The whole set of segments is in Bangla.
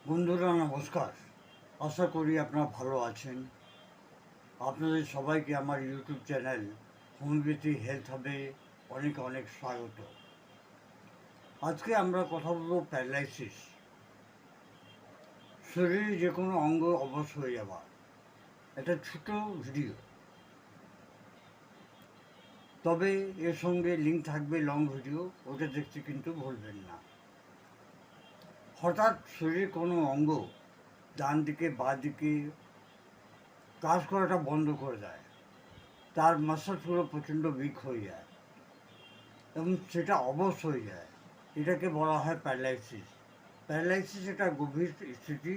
বন্ধুরা নমস্কার। আশা করি আপনারা ভালো আছেন। আপনাদের সবাইকে আমার ইউটিউব চ্যানেল হোমিওপ্যাথি হেলথ হাবে অনেক অনেক স্বাগত। আজকে আমরা কথা বলবো প্যারালাইসিস, শরীরে যে কোনো অঙ্গ অবশ হয়ে যাওয়া। একটা ছোট ভিডিও, তবে এর সঙ্গে লিঙ্ক থাকবে লং ভিডিও, ওটা দেখতে কিন্তু ভুলবেন না। হঠাৎ শরীরে কোনো অঙ্গ ডান দিকে বাঁ দিকে কাজ করাটা বন্ধ করে দেয়, তার মাসলসগুলো প্রচণ্ড উইক হয়ে যায় এবং সেটা অবশ হয়ে যায়। এটাকে বলা হয় প্যারালাইসিস। প্যারালাইসিস একটা গভীর স্থিতি,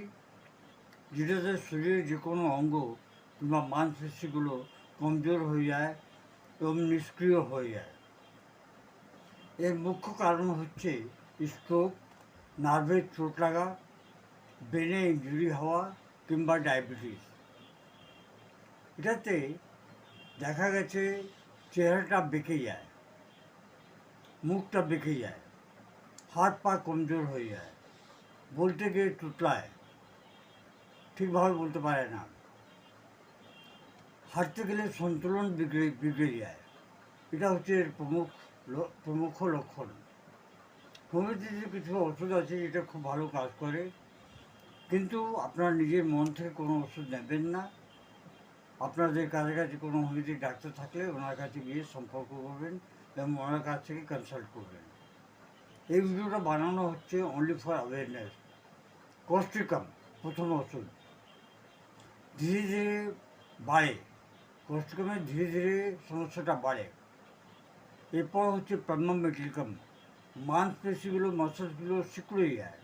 যেটাতে শরীরের যে কোনো অঙ্গ কিংবা মাংসপেশিগুলো কমজোর হয়ে যায় এবং নিষ্ক্রিয় হয়ে যায়। এর মুখ্য কারণ হচ্ছে স্ট্রোক, নার্ভের চোট লাগা, ব্রেনে ইনজুরি হওয়া কিংবা ডায়াবেটিস। এটাতে দেখা গেছে চেহারাটা বেঁকে যায়, মুখটা বেঁকে যায়, হাত পা কমজোর হয়ে যায়, বলতে গিয়ে তুতলায়, ঠিকভাবে বলতে পারে না, হাঁটতে গেলে সন্তুলন বিগড়ে যায়। এটা হচ্ছে এর প্রমুখ লক্ষণ। হোমিওপ্যাথিতে কিছু ওষুধ আছে যেটা খুব ভালো কাজ করে, কিন্তু আপনার নিজের মন থেকে কোনো ওষুধ নেবেন না। আপনাদের কাছাকাছি কোনো হোমিওপ্যাথি ডাক্তার থাকলে ওনার কাছে গিয়ে সম্পর্ক করবেন এবং ওনার কাছ থেকে কনসাল্ট করবেন। এই ভিডিওটা বানানো হচ্ছে অনলি ফর অ্যাওয়ারনেস। কস্টিকাম প্রথম ওষুধ, ধীরে ধীরে বাড়ে, কস্টিকামে ধীরে ধীরে সমস্যাটা বাড়ে। এরপর হচ্ছে প্রাম্যামেটিকাম, মাংসপেশিগুলো মাসলসগুলো সিকুড়ে যায়,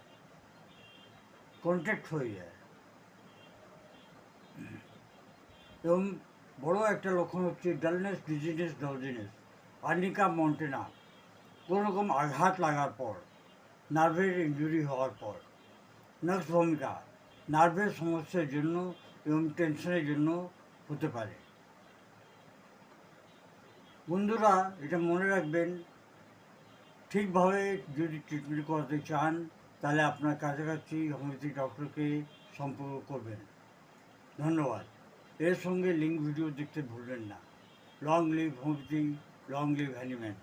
কন্ট্যাক্ট হয়ে যায়। এবং বড় একটা লক্ষণ হচ্ছে dullness, dizziness, drowsiness, arnica montana, কোনো রকম আঘাত লাগার পর, নার্ভের ইনজুরি হওয়ার পর। নার্ভস ভূমিকা নার্ভের সমস্যার জন্য এবং টেনশনের জন্য হতে পারে। বন্ধুরা, এটা মনে রাখবেন, ঠিকভাবে যদি ট্রিটমেন্ট করাতে চান তাহলে আপনার কাছাকাছি হোমিওপ্যাথি ডক্টরকে সম্পর্ক করবেন। ধন্যবাদ। এর সঙ্গে লিঙ্ক ভিডিও দেখতে ভুলবেন না। Long live homeopathy, long live Hahnemann.